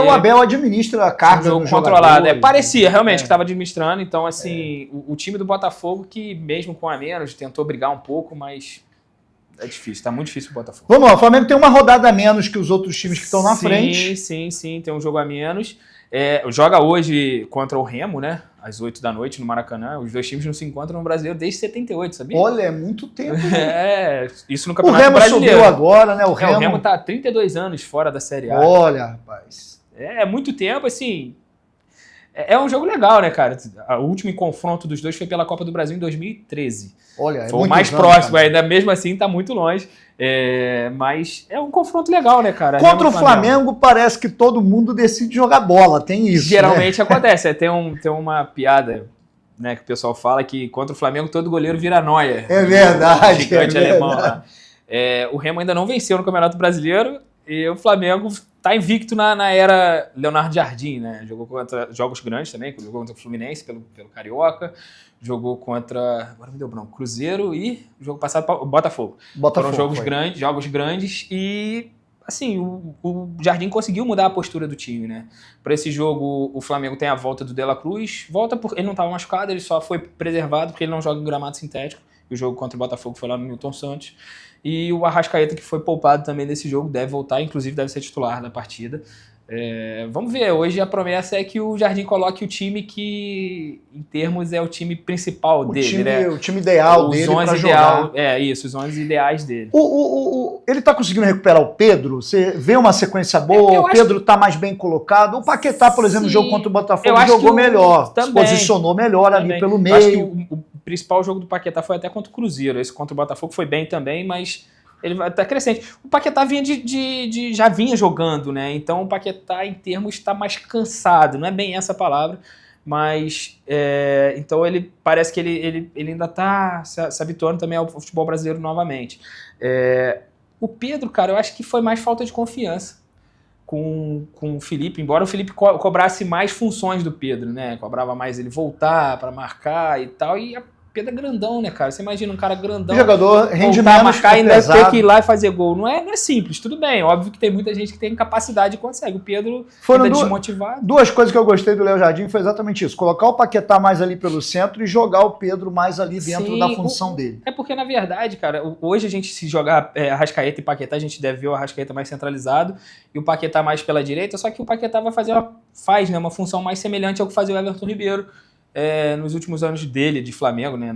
O Abel administra a carga jogo do controlado. jogador. Parecia realmente que estava administrando. Então, assim, o time do Botafogo, que mesmo com a menos, tentou brigar um pouco, mas é difícil. Tá muito difícil o Botafogo. Vamos lá, o Flamengo tem uma rodada a menos que os outros times que estão na frente. Sim, tem um jogo a menos. Joga hoje contra o Remo, né? Às 8 da noite no Maracanã. Os dois times não se encontram no Brasileiro desde 78, sabia? Olha, é muito tempo. Isso no O Campeonato Remo Brasileiro. subiu agora, né? O Remo tá há 32 anos fora da Série A. Olha, rapaz. É muito tempo, assim. É um jogo legal, né, cara? O último confronto dos dois foi pela Copa do Brasil em 2013. Olha, foi o mais próximo, ainda mesmo assim tá muito longe. Mas é um confronto legal, né, cara? Contra o Flamengo, parece que todo mundo decide jogar bola, tem isso. Geralmente acontece. Tem uma piada, né, que o pessoal fala que contra o Flamengo todo goleiro vira Neuer. É verdade. Gigante alemão lá. O Remo ainda não venceu no Campeonato Brasileiro e o Flamengo tá invicto na era Leonardo Jardim, né? Jogou contra jogos grandes também, jogou contra o Fluminense pelo Carioca, jogou contra, agora me deu branco, Cruzeiro e o jogo passado Botafogo. Foram jogos grandes e assim, o Jardim conseguiu mudar a postura do time, né? Para esse jogo, o Flamengo tem a volta do De La Cruz, volta porque ele não estava machucado, ele só foi preservado porque ele não joga em gramado sintético. E o jogo contra o Botafogo foi lá no Newton Santos. E o Arrascaeta, que foi poupado também nesse jogo, deve voltar, inclusive deve ser titular da partida. Vamos ver, hoje a promessa é que o Jardim coloque o time que, em termos, é o time principal dele, né? O time ideal dele para jogar. Os 11 ideais dele. Ele tá conseguindo recuperar o Pedro? Você vê uma sequência boa? O Pedro tá mais bem colocado? O Paquetá, por exemplo, no jogo contra o Botafogo, jogou melhor, se posicionou melhor ali pelo meio. Acho que o principal jogo do Paquetá foi até contra o Cruzeiro. Esse contra o Botafogo foi bem também, mas ele vai estar crescente. O Paquetá já vinha jogando, né? Então o Paquetá, em termos, está mais cansado. Não é bem essa palavra, mas então ele parece que ele ainda está se habituando também ao futebol brasileiro novamente. O Pedro, cara, eu acho que foi mais falta de confiança com o Felipe, embora o Felipe cobrasse mais funções do Pedro, né? Cobrava mais ele voltar para marcar e tal, e Pedro é grandão, né, cara? Você imagina um cara grandão, o jogador rende voltar a menos, marcar e ainda ter que ir lá e fazer gol. Não é simples, tudo bem. Óbvio que tem muita gente que tem capacidade e consegue. O Pedro ainda desmotivado. Duas coisas que eu gostei do Léo Jardim foi exatamente isso. Colocar o Paquetá mais ali pelo centro e jogar o Pedro mais ali dentro da função dele. É porque, na verdade, cara, hoje a gente, se jogar Arrascaeta e Paquetá, a gente deve ver o Arrascaeta mais centralizado e o Paquetá mais pela direita, só que o Paquetá vai fazer uma função mais semelhante ao que fazia o Everton Ribeiro nos últimos anos dele, de Flamengo, né,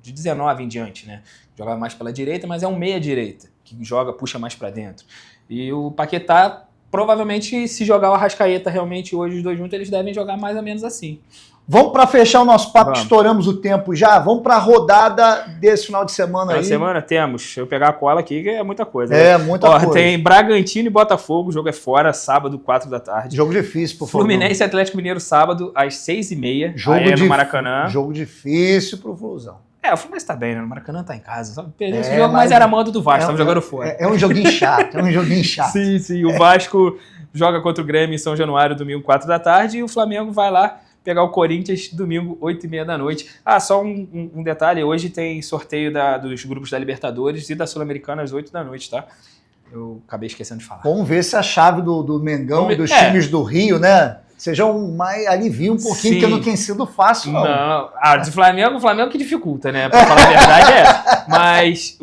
de 19 em diante, né, jogava mais pela direita, mas é um meia-direita, que puxa mais para dentro. E o Paquetá, provavelmente, se jogar o Arrascaeta realmente hoje, os dois juntos, eles devem jogar mais ou menos assim. Vamos para fechar o nosso papo, estouramos o tempo já. Vamos para a rodada desse final de semana aí. Na semana temos, deixa eu pegar a cola aqui, que é muita coisa. Muita coisa. Tem Bragantino e Botafogo, o jogo é fora, sábado, 4 da tarde. Jogo difícil pro Fluminense e Atlético Mineiro, sábado, às 6h30, no Maracanã. Jogo difícil pro Flusão. O Fluminense tá bem, né? O Maracanã tá em casa. Sabe? Perdeu esse jogo, mas era mando do Vasco, tava jogando fora. É um joguinho chato, Sim, o Vasco joga contra o Grêmio em São Januário, domingo, 4 da tarde, e o Flamengo vai lá pegar o Corinthians domingo, 8h30 da noite. Só um detalhe, hoje tem sorteio dos grupos da Libertadores e da Sul-Americana às 8 da noite, tá? Eu acabei esquecendo de falar. Vamos ver se a chave do Mengão e dos times do Rio, né, seja mais alivio um pouquinho, que não tem sido fácil, não. Não, do Flamengo, o Flamengo que dificulta, né? Pra falar a verdade é essa. Mas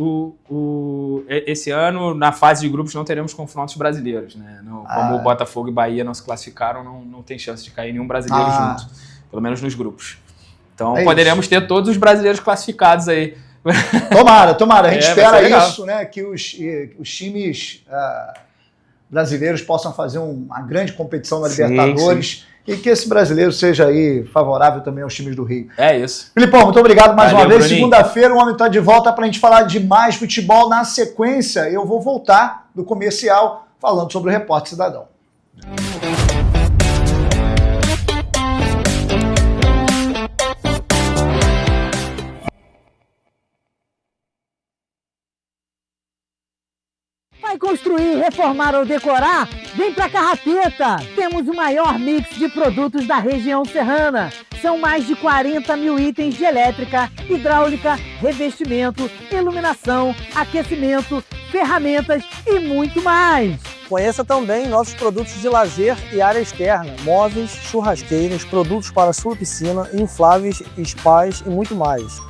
esse ano, na fase de grupos, não teremos confrontos brasileiros, né? Como o Botafogo e Bahia não se classificaram, não tem chance de cair nenhum brasileiro junto. Pelo menos nos grupos. Então poderemos ter todos os brasileiros classificados aí. Tomara. A gente espera isso, né? Que os times brasileiros possam fazer uma grande competição na Libertadores. E que esse brasileiro seja aí favorável também aos times do Rio. É isso. Filipão, muito obrigado mais uma vez. Bruninho. Segunda-feira o homem está de volta para a gente falar de mais futebol. Na sequência, eu vou voltar do comercial falando sobre o Repórter Cidadão. Vai construir, reformar ou decorar? Vem pra Carrapeta! Temos o maior mix de produtos da região serrana. São mais de 40 mil itens de elétrica, hidráulica, revestimento, iluminação, aquecimento, ferramentas e muito mais. Conheça também nossos produtos de lazer e área externa, móveis, churrasqueiras, produtos para sua piscina, infláveis, spas e muito mais.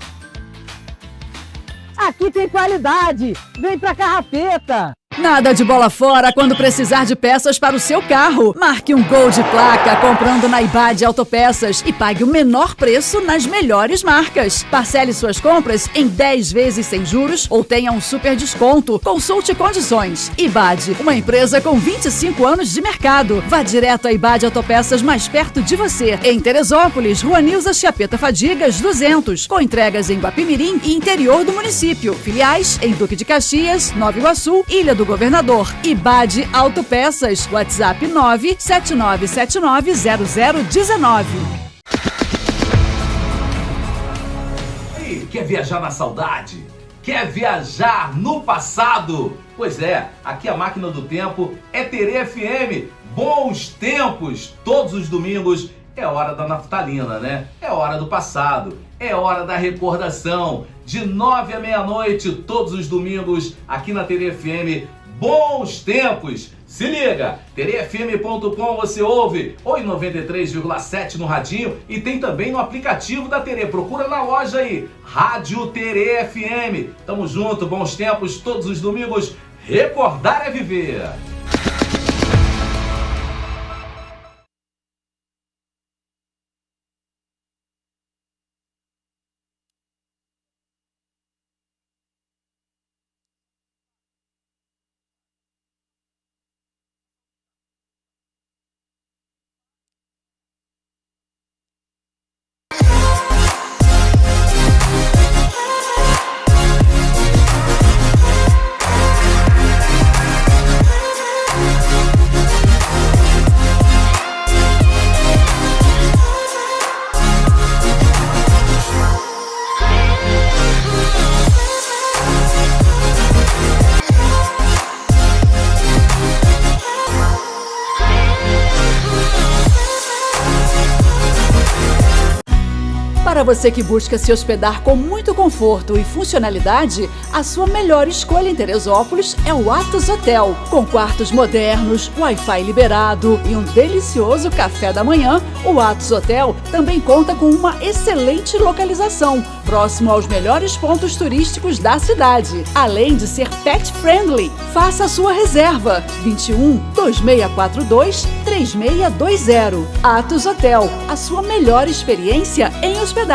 Aqui tem qualidade! Vem pra Carrapeta! Nada de bola fora quando precisar de peças para o seu carro. Marque um Gol de placa comprando na IBAD Autopeças e pague o menor preço nas melhores marcas. Parcele suas compras em 10 vezes sem juros ou tenha um super desconto. Consulte condições. IBAD, uma empresa com 25 anos de mercado. Vá direto à IBAD Autopeças mais perto de você. Em Teresópolis, Rua Nilza Chiapeta Fadigas, 200. Com entregas em Guapimirim e interior do município. Filiais em Duque de Caxias, Nova Iguaçu, Ilha do Governador. IBAD Autopeças. WhatsApp 979790019. E quer viajar na saudade? Quer viajar no passado? Pois é, aqui a máquina do tempo é Terê FM. Bons tempos! Todos os domingos é hora da naftalina, né? É hora do passado, é hora da recordação. De 9 à meia-noite, todos os domingos, aqui na Terê FM. Bons tempos! Se liga! terefm.com você ouve, ou em 93,7 no radinho, e tem também no aplicativo da Terê. Procura na loja aí, Rádio Terê FM. Tamo junto, bons tempos, todos os domingos. Recordar é viver! Para você que busca se hospedar com muito conforto e funcionalidade, a sua melhor escolha em Teresópolis é o Atos Hotel. Com quartos modernos, Wi-Fi liberado e um delicioso café da manhã, o Atos Hotel também conta com uma excelente localização, próximo aos melhores pontos turísticos da cidade, além de ser pet friendly. Faça a sua reserva 21 2642 3620. Atos Hotel, a sua melhor experiência em hospedagem.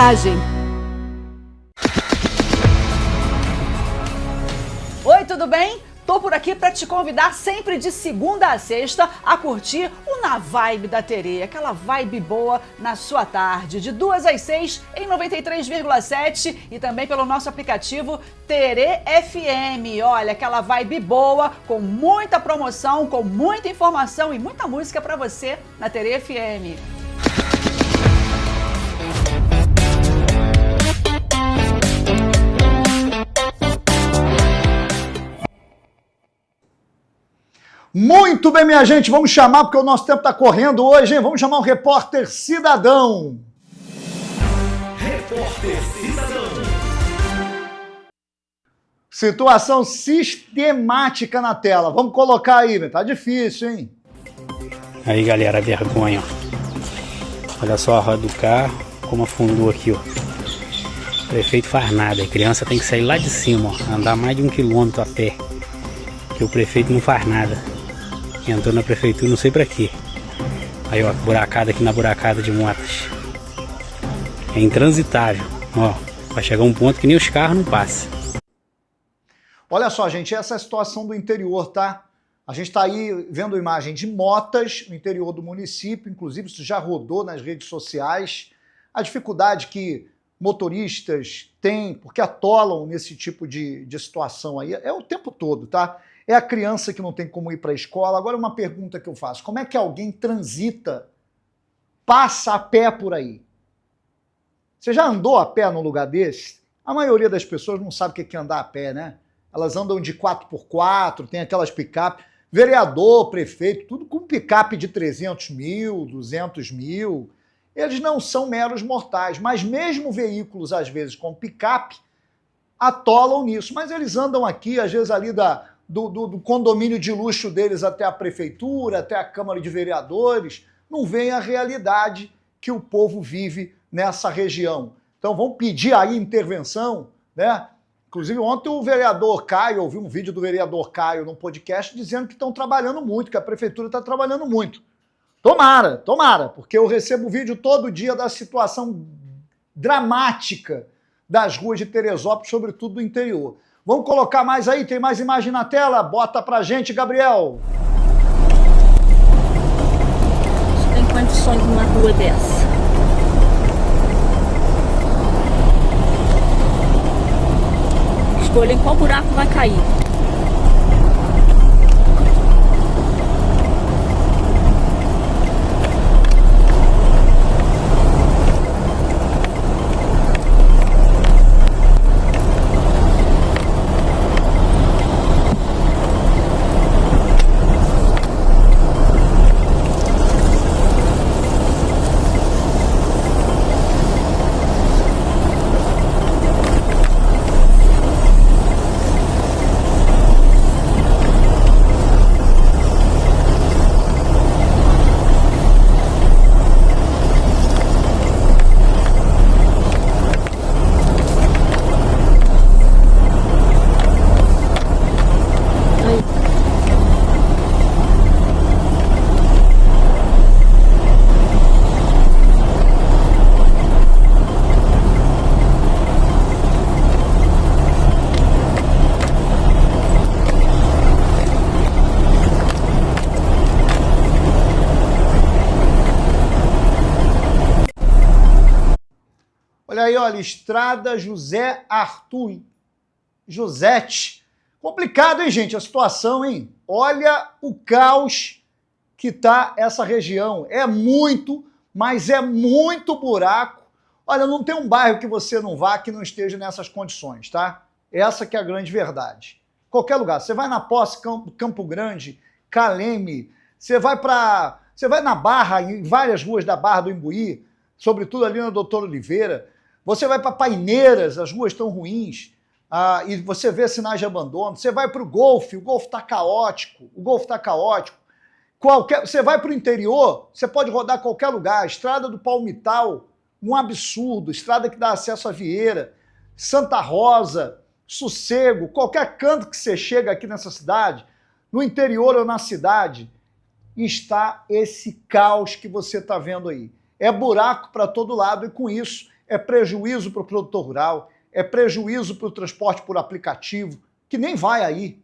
Oi, tudo bem? Tô por aqui para te convidar sempre de segunda a sexta a curtir o Na Vibe da Terê, aquela vibe boa na sua tarde, de 2 às 6 em 93,7 e também pelo nosso aplicativo Terê FM. Olha, aquela vibe boa, com muita promoção, com muita informação e muita música para você na Terê FM. Muito bem, minha gente, vamos chamar, porque o nosso tempo está correndo hoje, hein? Vamos chamar o repórter Cidadão. Repórter Cidadão. Situação sistemática na tela. Vamos colocar aí, tá difícil, hein? Aí, galera, vergonha. Olha só a roda do carro, como afundou aqui, ó. O prefeito faz nada, a criança tem que sair lá de cima, ó, andar mais de 1 quilômetro a pé, que o prefeito não faz nada. Entrou na prefeitura não sei pra quê. Aí, ó, buracada aqui na buracada de motas. É intransitável, ó. Vai chegar um ponto que nem os carros não passam. Olha só, gente, essa é a situação do interior, tá? A gente tá aí vendo imagem de motas no interior do município, inclusive isso já rodou nas redes sociais. A dificuldade que motoristas têm, porque atolam nesse tipo de situação aí, é o tempo todo, tá? É a criança que não tem como ir para a escola. Agora, uma pergunta que eu faço: como é que alguém transita, passa a pé por aí? Você já andou a pé num lugar desse? A maioria das pessoas não sabe o que é andar a pé, né? Elas andam de 4x4, tem aquelas picape. vereador, prefeito, tudo com picape de 300 mil, 200 mil. Eles não são meros mortais, mas mesmo veículos, às vezes, com picape, atolam nisso. Mas eles andam aqui, às vezes, ali do condomínio de luxo deles até a prefeitura, até a Câmara de Vereadores, não veem a realidade que o povo vive nessa região. Então vamos pedir aí intervenção, né? Inclusive ontem o vereador Caio, eu ouvi um vídeo do vereador Caio num podcast dizendo que estão trabalhando muito, que a prefeitura está trabalhando muito. Tomara, tomara, porque eu recebo vídeo todo dia da situação dramática das ruas de Teresópolis, sobretudo do interior. Vamos colocar mais aí? Tem mais imagem na tela? Bota pra gente, Gabriel. Você tem condições numa rua dessa? Escolha em qual buraco vai cair. Olha aí, olha, Estrada José Arthur Josete. Complicado, hein, gente, a situação, hein? Olha o caos que tá essa região. É muito, mas é muito buraco. Olha, não tem um bairro que você não vá que não esteja nessas condições, tá? Essa que é a grande verdade. Qualquer lugar. Você vai na Posse, Campo Grande, Caleme, você vai na Barra, em várias ruas da Barra do Imbuí, sobretudo ali na Doutor Oliveira. Você vai para Paineiras, as ruas estão ruins, e você vê sinais de abandono. Você vai para o Golfe, o Golfe está caótico, Você vai para o interior, você pode rodar qualquer lugar. Estrada do Palmital, um absurdo. Estrada que dá acesso a Vieira, Santa Rosa, Sossego, qualquer canto que você chega aqui nessa cidade, no interior ou na cidade, está esse caos que você está vendo aí. É buraco para todo lado e com isso é prejuízo para o produtor rural, é prejuízo para o transporte por aplicativo, que nem vai aí.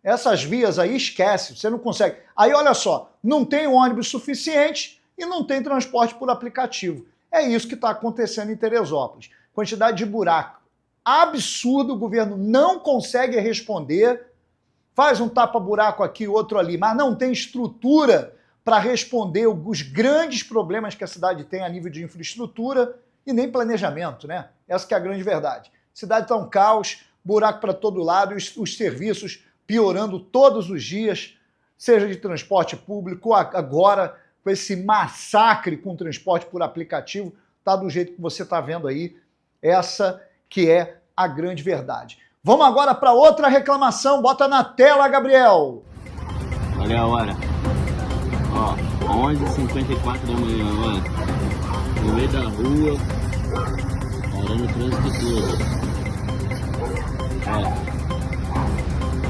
Essas vias aí, esquece, você não consegue. Aí, olha só, não tem ônibus suficiente e não tem transporte por aplicativo. É isso que está acontecendo em Teresópolis. Quantidade de buraco absurdo, o governo não consegue responder, faz um tapa-buraco aqui, outro ali, mas não tem estrutura para responder os grandes problemas que a cidade tem a nível de infraestrutura e nem planejamento, né? Essa que é a grande verdade. A cidade está um caos, buraco para todo lado, os serviços piorando todos os dias, seja de transporte público, agora com esse massacre com transporte por aplicativo, tá do jeito que você está vendo aí. Essa que é a grande verdade. Vamos agora para outra reclamação. Bota na tela, Gabriel. Olha a hora. Ó, 11h54 da manhã, olha. No meio da rua, parando o trânsito todo. Ó.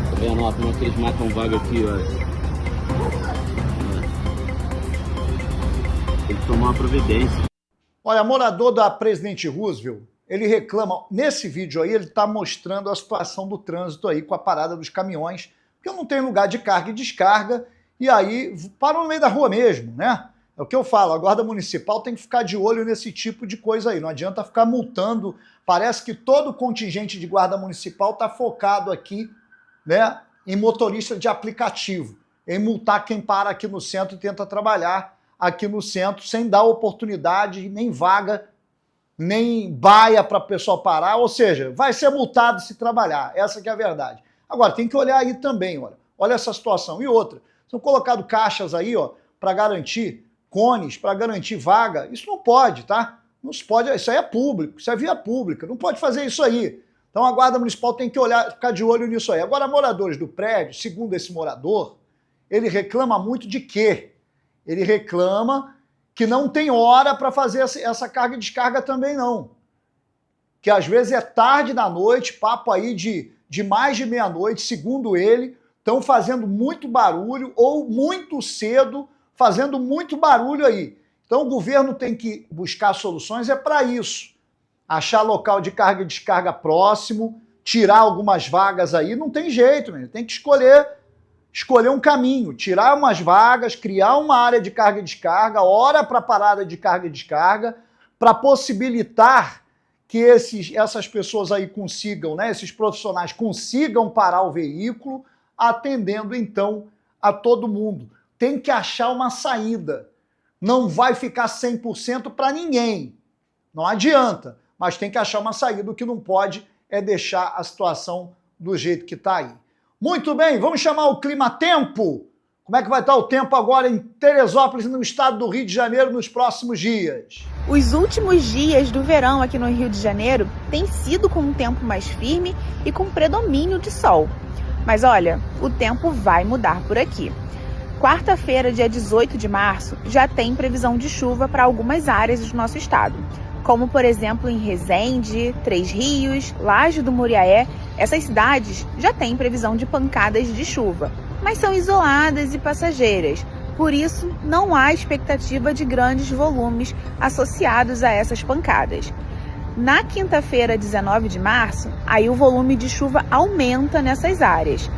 Tá vendo, ó, como é que eles matam vaga aqui, ó. Tem que tomar uma providência. Olha, morador da Presidente Roosevelt, ele reclama, nesse vídeo aí, ele está mostrando a situação do trânsito aí com a parada dos caminhões, porque não tem lugar de carga e descarga, e aí param no meio da rua mesmo, né? É o que eu falo, a Guarda Municipal tem que ficar de olho nesse tipo de coisa aí, não adianta ficar multando. Parece que todo o contingente de Guarda Municipal está focado aqui, né, em motorista de aplicativo, em multar quem para aqui no centro e tenta trabalhar aqui no centro, sem dar oportunidade, nem vaga, nem baia para o pessoal parar, ou seja, vai ser multado se trabalhar, essa que é a verdade. Agora, tem que olhar aí também, olha, Olha essa situação. E outra, são colocados caixas aí, ó, para garantir cones, para garantir vaga. Isso não pode, tá? Não se pode, isso aí é público, isso é via pública, não pode fazer isso aí. Então a Guarda Municipal tem que olhar, ficar de olho nisso aí. Agora, moradores do prédio, segundo esse morador, ele reclama muito de quê? Ele reclama que não tem hora para fazer essa carga e descarga também não. Que às vezes é tarde da noite, papo aí de mais de meia-noite, segundo ele, estão fazendo muito barulho ou muito cedo, fazendo muito barulho aí. Então o governo tem que buscar soluções, é para isso. Achar local de carga e descarga próximo, tirar algumas vagas aí, não tem jeito, mesmo. Tem que escolher um caminho, tirar umas vagas, criar uma área de carga e descarga, hora para parada de carga e descarga, para possibilitar que essas pessoas aí consigam, né, esses profissionais consigam parar o veículo, atendendo então a todo mundo. Tem que achar uma saída. Não vai ficar 100% para ninguém. Não adianta, mas tem que achar uma saída. O que não pode é deixar a situação do jeito que está aí. Muito bem, vamos chamar o clima-tempo. Como é que vai estar o tempo agora em Teresópolis, no estado do Rio de Janeiro, nos próximos dias? Os últimos dias do verão aqui no Rio de Janeiro têm sido com um tempo mais firme e com predomínio de sol. Mas olha, o tempo vai mudar por aqui. Quarta-feira, dia 18 de março, já tem previsão de chuva para algumas áreas do nosso estado, como por exemplo em Resende, Três Rios, Laje do Muriaé. Essas cidades já têm previsão de pancadas de chuva, mas são isoladas e passageiras. Por isso, não há expectativa de grandes volumes associados a essas pancadas. Na quinta-feira, 19 de março, aí o volume de chuva aumenta nessas áreas.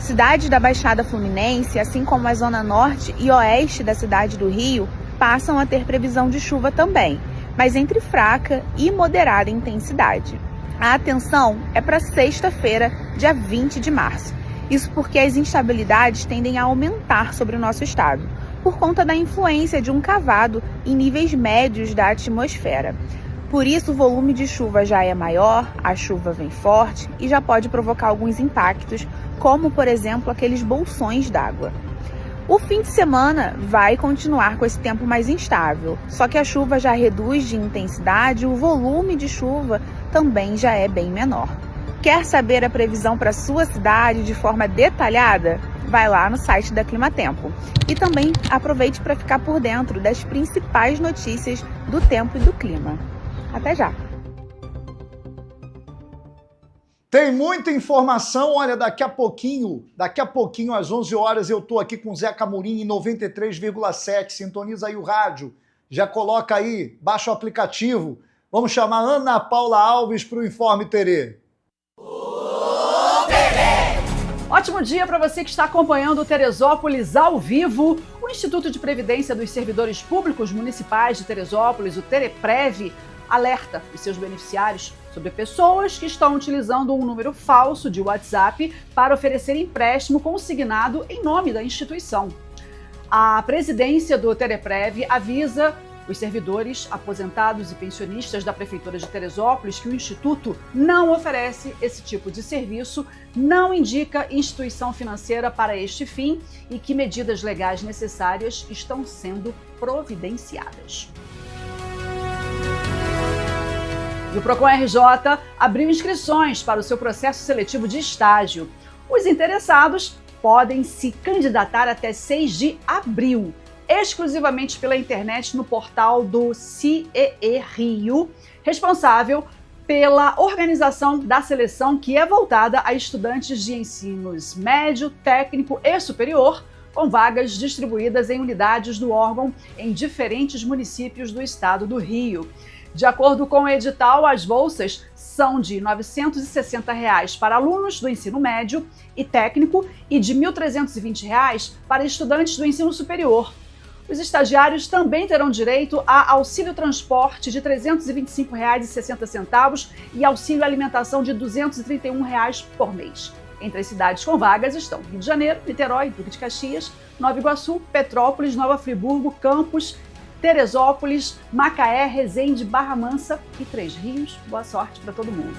Cidades da Baixada Fluminense, assim como a zona norte e oeste da cidade do Rio, passam a ter previsão de chuva também, mas entre fraca e moderada intensidade. A atenção é para sexta-feira, dia 20 de março. Isso porque as instabilidades tendem a aumentar sobre o nosso estado, por conta da influência de um cavado em níveis médios da atmosfera. Por isso, o volume de chuva já é maior, a chuva vem forte e já pode provocar alguns impactos, como, por exemplo, aqueles bolsões d'água. O fim de semana vai continuar com esse tempo mais instável, só que a chuva já reduz de intensidade e o volume de chuva também já é bem menor. Quer saber a previsão para sua cidade de forma detalhada? Vai lá no site da Climatempo. E também aproveite para ficar por dentro das principais notícias do tempo e do clima. Até já! Tem muita informação, olha, daqui a pouquinho às 11 horas eu tô aqui com o Zeca Amorim em 93,7, sintoniza aí o rádio, já coloca aí, baixa o aplicativo, vamos chamar Ana Paula Alves para o Informe Terê. Ótimo dia para você que está acompanhando o Teresópolis ao vivo. O Instituto de Previdência dos Servidores Públicos Municipais de Teresópolis, o Tereprev, alerta os seus beneficiários sobre pessoas que estão utilizando um número falso de WhatsApp para oferecer empréstimo consignado em nome da instituição. A presidência do Tereprev avisa os servidores, aposentados e pensionistas da Prefeitura de Teresópolis que o Instituto não oferece esse tipo de serviço, não indica instituição financeira para este fim e que medidas legais necessárias estão sendo providenciadas. E o Procon RJ abriu inscrições para o seu processo seletivo de estágio. Os interessados podem se candidatar até 6 de abril, exclusivamente pela internet no portal do CIEE Rio, responsável pela organização da seleção que é voltada a estudantes de ensinos médio, técnico e superior, com vagas distribuídas em unidades do órgão em diferentes municípios do estado do Rio. De acordo com o edital, as bolsas são de R$ 960 para alunos do ensino médio e técnico e de R$ 1.320 para estudantes do ensino superior. Os estagiários também terão direito a auxílio transporte de R$ 325,60 e auxílio alimentação de R$ 231 por mês. Entre as cidades com vagas estão Rio de Janeiro, Niterói, Duque de Caxias, Nova Iguaçu, Petrópolis, Nova Friburgo, Campos, Teresópolis, Macaé, Resende, Barra Mansa e Três Rios. Boa sorte para todo mundo.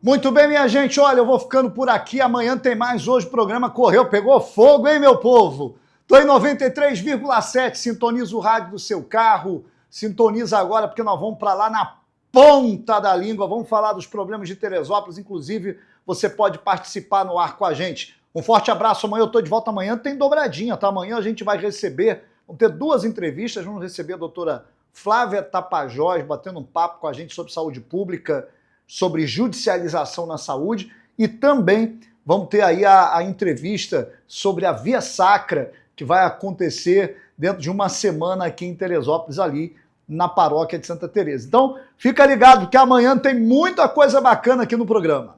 Muito bem, minha gente, olha, eu vou ficando por aqui, amanhã tem mais, hoje o programa correu, pegou fogo, hein, meu povo? Tô em 93,7, sintoniza o rádio do seu carro, sintoniza agora, porque nós vamos para lá na ponta da língua, vamos falar dos problemas de Teresópolis, inclusive você pode participar no ar com a gente. Um forte abraço, amanhã eu tô de volta, amanhã tem dobradinha, tá? Amanhã a gente vai receber, vamos ter 2 entrevistas, vamos receber a doutora Flávia Tapajós, batendo um papo com a gente sobre saúde pública, sobre judicialização na saúde, e também vamos ter aí a entrevista sobre a Via Sacra, que vai acontecer dentro de uma semana aqui em Teresópolis, ali na paróquia de Santa Teresa. Então, fica ligado que amanhã tem muita coisa bacana aqui no programa.